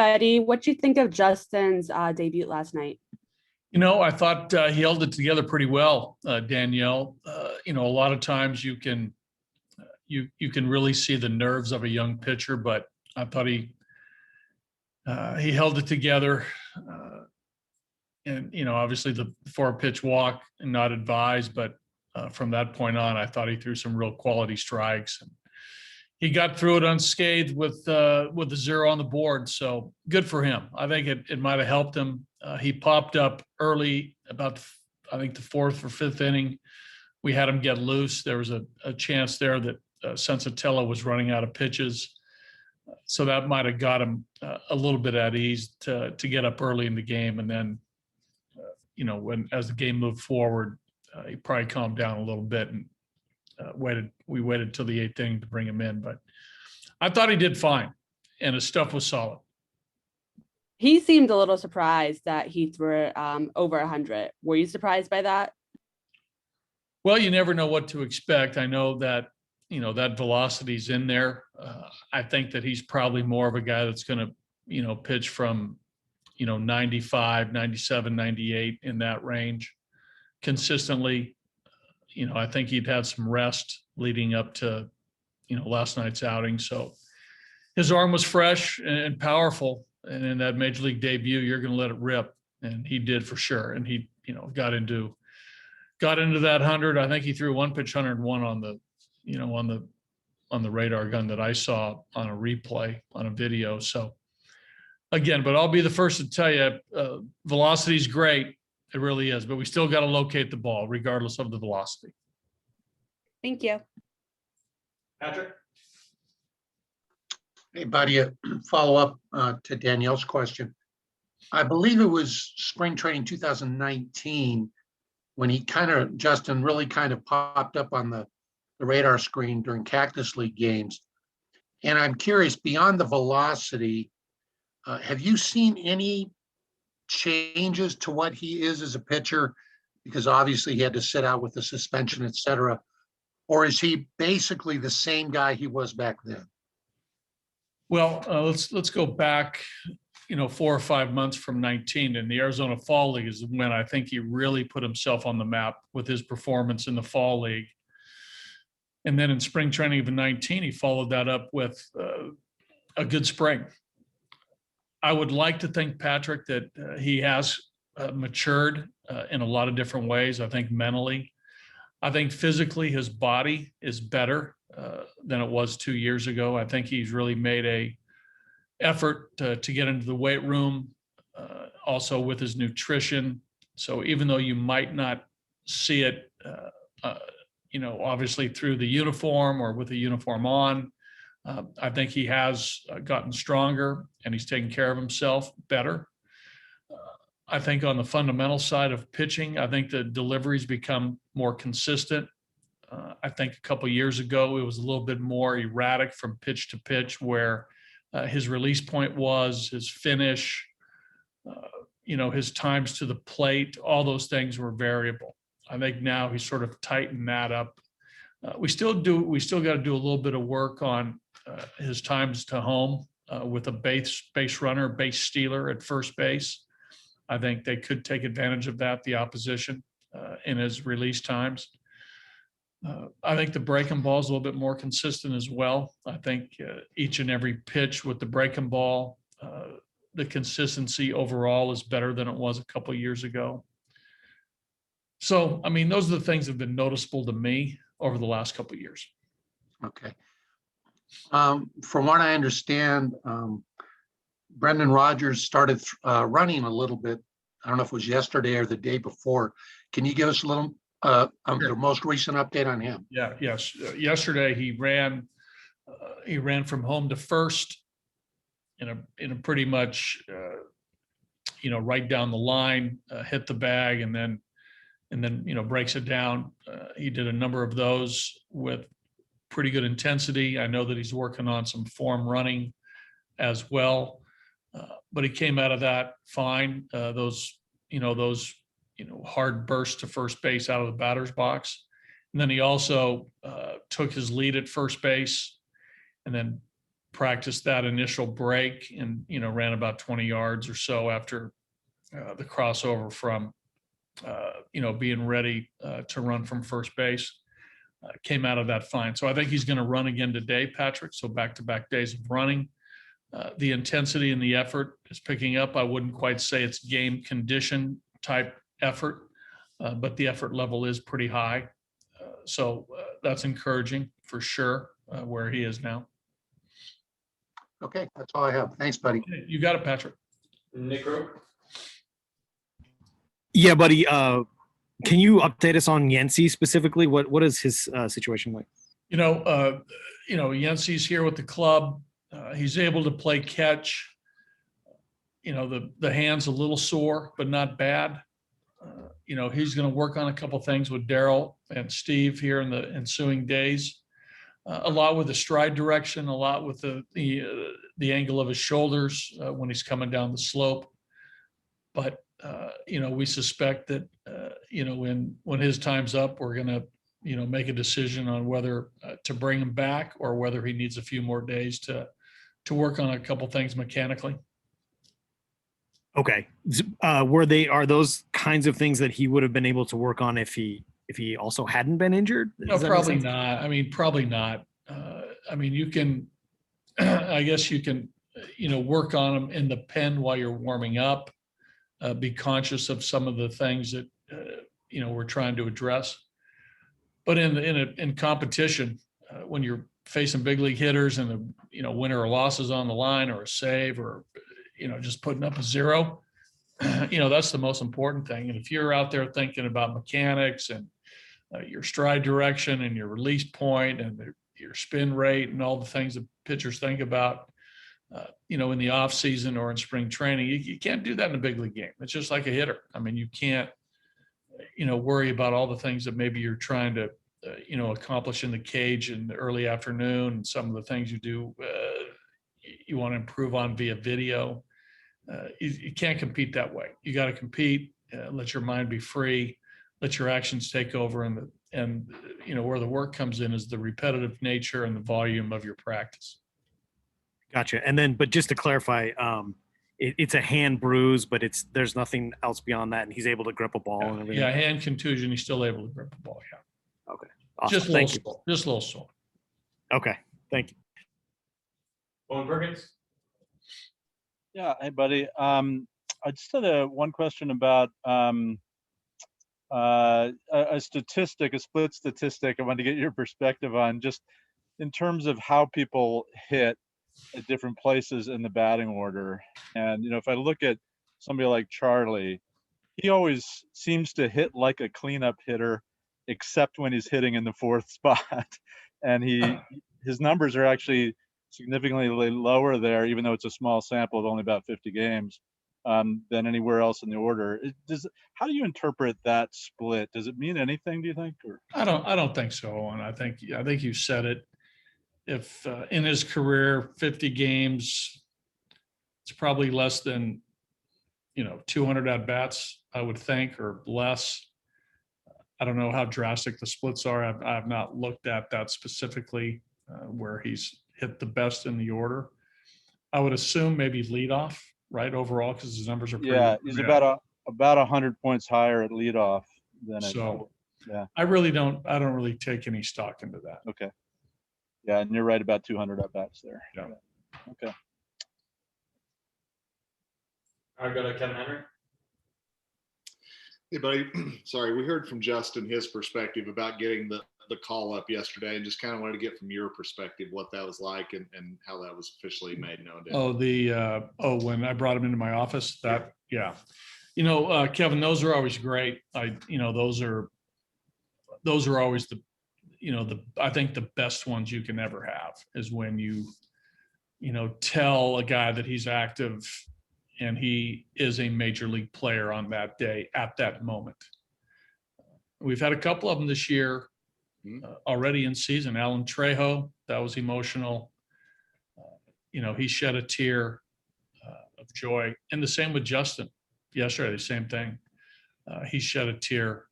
everybody. What do you think of Justin's debut last night? I thought he held it together pretty well, Danielle. A lot of times you can really see the nerves of a young pitcher, but I thought he held it together. And obviously the 4-pitch walk and not advised, but from that point on, I thought he threw some real quality strikes. And he got through it unscathed with the 0 on the board. So good for him. I think it might have helped him. He popped up early about, I think, the 4th or 5th inning. We had him get loose. There was a chance there that Sensatella was running out of pitches. So that might have got him a little bit at ease to get up early in the game. And then, as the game moved forward, he probably calmed down a little bit and we waited till the 8th inning to bring him in. But I thought he did fine, and his stuff was solid. He seemed a little surprised that he threw over 100. Were you surprised by that? Well, you never know what to expect. I know that, that velocity's in there. I think that he's probably more of a guy that's going to, pitch from, 95, 97, 98 in that range consistently. I think he'd had some rest leading up to, last night's outing. So his arm was fresh and powerful. And in that major league debut, you're going to let it rip. And he did for sure. And he, got into that 100. I think he threw 1-pitch 101 on the radar gun that I saw on a replay on a video. So again, but I'll be the first to tell you, velocity is great. It really is, but we still got to locate the ball regardless of the velocity. Thank you. Patrick? Hey, buddy, a follow-up to Danielle's question. I believe it was spring training 2019 when Justin really kind of popped up on the radar screen during Cactus League games. And I'm curious, beyond the velocity, have you seen any changes to what he is as a pitcher? Because obviously he had to sit out with the suspension, et cetera. Or is he basically the same guy he was back then? Well, let's go back, 4 or 5 months from 19, and the Arizona Fall League is when I think he really put himself on the map with his performance in the Fall League. And then in spring training of 19, he followed that up with a good spring. I would like to think, Patrick, that he has matured in a lot of different ways. I think mentally, I think physically his body is better than it was 2 years ago. I think he's really made a effort to get into the weight room, also with his nutrition. So even though you might not see it, obviously through the uniform or with the uniform on, I think he has gotten stronger and he's taking care of himself better. I think on the fundamental side of pitching, I think the delivery's become more consistent. I think a couple of years ago, it was a little bit more erratic from pitch to pitch, where his release point was, his finish, his times to the plate, all those things were variable. I think now he's sort of tightened that up. We still got to do a little bit of work on his times to home with a base runner, base stealer at first base. I think they could take advantage of that, the opposition, in his release times. I think the breaking ball is a little bit more consistent as well. I think each and every pitch with the breaking ball, the consistency overall is better than it was a couple of years ago. So, those are the things that have been noticeable to me over the last couple of years. Okay. From what I understand, Brendan Rodgers started running a little bit. I don't know if it was yesterday or the day before. Can you give us a little the most recent update on him? Yes. Yesterday he ran from home to first in a pretty much right down the line, hit the bag and then breaks it down. He did a number of those with pretty good intensity. I know that he's working on some form running as well, but he came out of that fine. Those hard bursts to first base out of the batter's box. And then he also took his lead at first base and then practiced that initial break and, ran about 20 yards or so after the crossover from, being ready to run from first base. Came out of that fine. So I think he's going to run again today, Patrick. So back-to-back days of running. The intensity and the effort is picking up. I wouldn't quite say it's game condition type effort, but the effort level is pretty high. So that's encouraging for sure where he is now. Okay, that's all I have. Thanks, buddy. Okay, you got it, Patrick. Nick Rowe? Yeah, buddy. Can you update us on Yancey specifically? What is his situation like? Yancey's here with the club. He's able to play catch. The hand's a little sore, but not bad. He's going to work on a couple things with Daryl and Steve here in the ensuing days. A lot with the stride direction, a lot with the angle of his shoulders when he's coming down the slope. But we suspect that when his time's up, we're going to make a decision on whether to bring him back or whether he needs a few more days to work on a couple things mechanically. Okay. Are those kinds of things that he would have been able to work on if he also hadn't been injured? No, probably not. Probably not. You can, I guess you can, work on them in the pen while you're warming up. Be conscious of some of the things that we're trying to address. But in competition, when you're facing big league hitters and the winner or losses on the line or a save or just putting up a zero, that's the most important thing. And if you're out there thinking about mechanics and your stride direction and your release point and your spin rate and all the things that pitchers think about, in the off season or in spring training, you can't do that in a big league game. It's just like a hitter. You can't, worry about all the things that maybe you're trying to, accomplish in the cage in the early afternoon and some of the things you do, you want to improve on via video. You can't compete that way. You got to compete, let your mind be free, let your actions take over. And where the work comes in is the repetitive nature and the volume of your practice. Gotcha. And then, but just to clarify, it's a hand bruise, but there's nothing else beyond that, and he's able to grip a ball and everything. Yeah, hand contusion. He's still able to grip the ball. Yeah. Okay. Awesome. Just a little sore. Just a little sore. Okay. Thank you. Owen Perkins? Yeah. Hey, buddy. I just had one question about a statistic, a split statistic. I wanted to get your perspective on, just in terms of how people hit at different places in the batting order. And, if I look at somebody like Charlie, he always seems to hit like a cleanup hitter, except when he's hitting in the fourth spot. And his numbers are actually significantly lower there, even though it's a small sample of only about 50 games, than anywhere else in the order. How do you interpret that split? Does it mean anything, do you think? Or? I don't think so. And I think you said it. If in his career, 50 games, it's probably less than, 200 at bats, I would think, or less. I don't know how drastic the splits are. I've not looked at that specifically where he's hit the best in the order. I would assume maybe leadoff, right, overall, because his numbers are pretty. Yeah, he's about 100 points higher at leadoff than so. Yeah, I don't really take any stock into that. Okay. Yeah, and you're right about 200 at bats there. Yeah. Okay. I'll go to Kevin Henry. Hey, buddy. Sorry, we heard from Justin his perspective about getting the call up yesterday, and just kind of wanted to get from your perspective what that was like and how that was officially made known to him. When I brought him into my office, Kevin, those are always great. Those are always I think the best ones you can ever have is when you tell a guy that he's active and he is a major league player on that day at that moment. We've had a couple of them this year already in season. Alan Trejo, that was emotional. He shed a tear of joy. And the same with Justin yesterday, the same thing. He shed a tear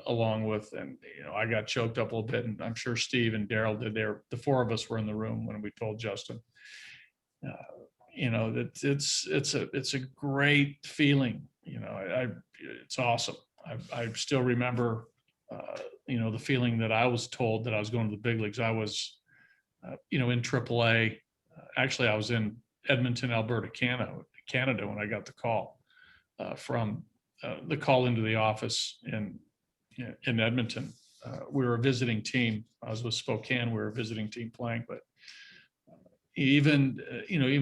along with, and I got choked up a little bit, and I'm sure Steve and Daryl did. The four of us were in the room when we told Justin. that it's a great feeling. It's awesome. I still remember, the feeling that I was told that I was going to the big leagues. I was, in AAA. Actually, I was in Edmonton, Alberta, Canada when I got the call from the call into the office in Edmonton. We were a visiting team. I was with Spokane. We were a visiting team playing, but even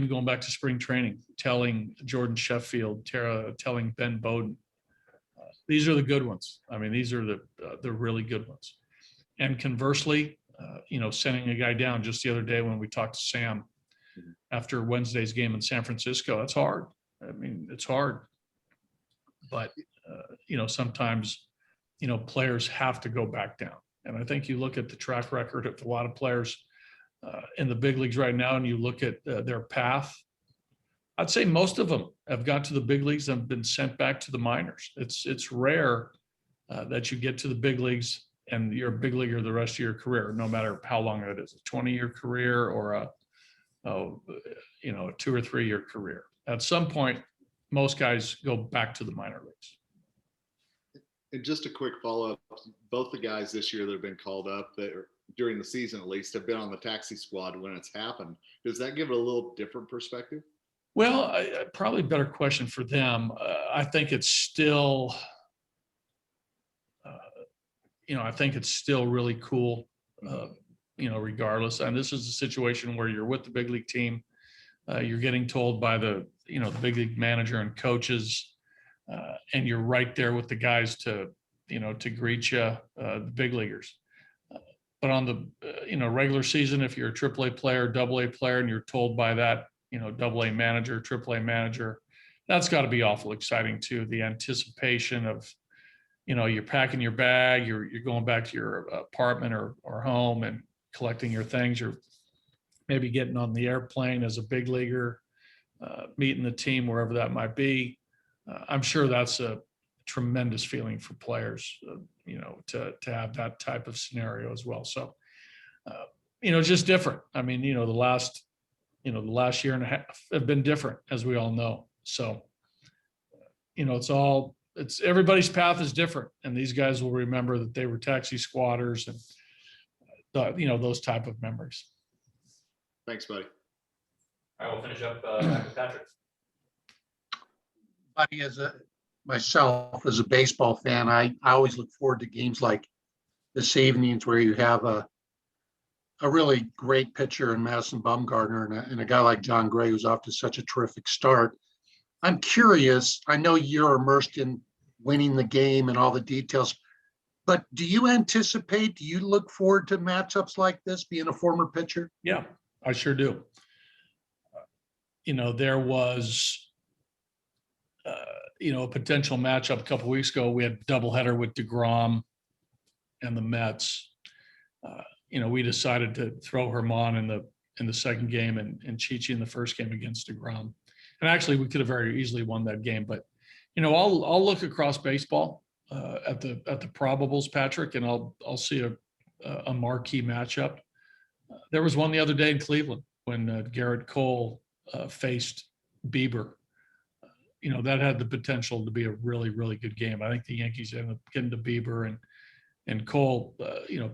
going back to spring training, telling Jordan Sheffield, telling Ben Bowden, these are the good ones. I mean, these are the really good ones. And conversely, sending a guy down just the other day when we talked to Sam after Wednesday's game in San Francisco, that's hard. I mean, it's hard. But, sometimes, players have to go back down. And I think you look at the track record of a lot of players in the big leagues right now, and you look at their path, I'd say most of them have got to the big leagues and been sent back to the minors. It's rare that you get to the big leagues and you're a big leaguer the rest of your career, no matter how long it is, a 20-year career or a 2 or 3 year career. At some point, most guys go back to the minor leagues. And just a quick follow-up, both the guys this year that have been called up that are, during the season at least, have been on the taxi squad when it's happened. Does that give it a little different perspective? Well, probably a better question for them. I think it's still, I think it's still really cool, regardless. And this is a situation where you're with the big league team. You're getting told by the big league manager and coaches, and you're right there with the guys to greet you, the big leaguers. But on the, regular season, if you're a AAA player, AA player, and you're told by that, AA manager, AAA manager, that's got to be awful exciting too. The anticipation of, you're packing your bag, you're going back to your apartment or home and collecting your things. You're maybe getting on the airplane as a big leaguer, meeting the team wherever that might be. I'm sure that's a tremendous feeling for players, to have that type of scenario as well. So, it's just different. I mean, the last year and a half have been different, as we all know. So, it's everybody's path is different, and these guys will remember that they were taxi squatters and those type of memories. Thanks, buddy. All right, we'll finish up back with Patrick. Buddy, myself as a baseball fan, I always look forward to games like this evening's where you have a really great pitcher in Madison Bumgarner and a guy like John Gray who's off to such a terrific start. I'm curious, I know you're immersed in winning the game and all the details, but do you look forward to matchups like this, being a former pitcher? Yeah, I sure do. There was, a potential matchup a couple of weeks ago. We had a doubleheader with DeGrom and the Mets. We decided to throw Herman in the second game and Chichi in the first game against DeGrom. And actually, we could have very easily won that game. But I'll look across baseball at the probables, Patrick, and I'll see a marquee matchup. There was one the other day in Cleveland when Garrett Cole faced Bieber. That had the potential to be a really, really good game. I think the Yankees ended up getting to Bieber and Cole,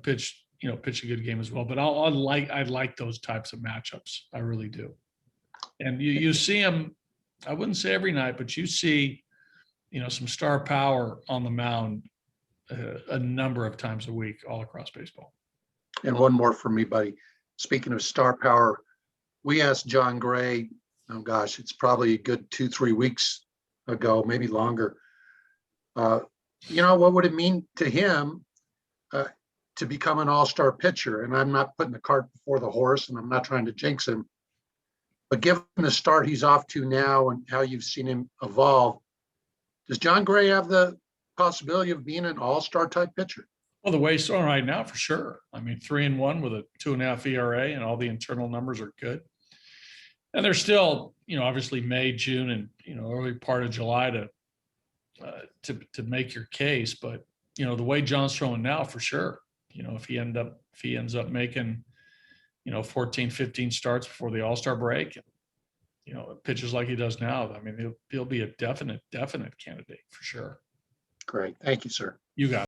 pitched a good game as well. But I like those types of matchups. I really do. And you see them, I wouldn't say every night, but you see, some star power on the mound a number of times a week all across baseball. And one more for me, buddy. Speaking of star power, we asked John Gray, oh gosh, it's probably a good 2-3 weeks ago, maybe longer. What would it mean to him to become an all-star pitcher? And I'm not putting the cart before the horse, and I'm not trying to jinx him. But given the start he's off to now and how you've seen him evolve, does John Gray have the possibility of being an all-star type pitcher? Well, the way he's throwing right now, for sure. I mean, 3-1 with a 2.5 ERA, and all the internal numbers are good. And there's still, obviously May, June, and early part of July to make your case. But the way John's throwing now, for sure. If he ends up making 14, 15 starts before the All-Star break, you know, pitches like he does now, I mean, he'll be a definite candidate for sure. Great. Thank you, sir. You got it.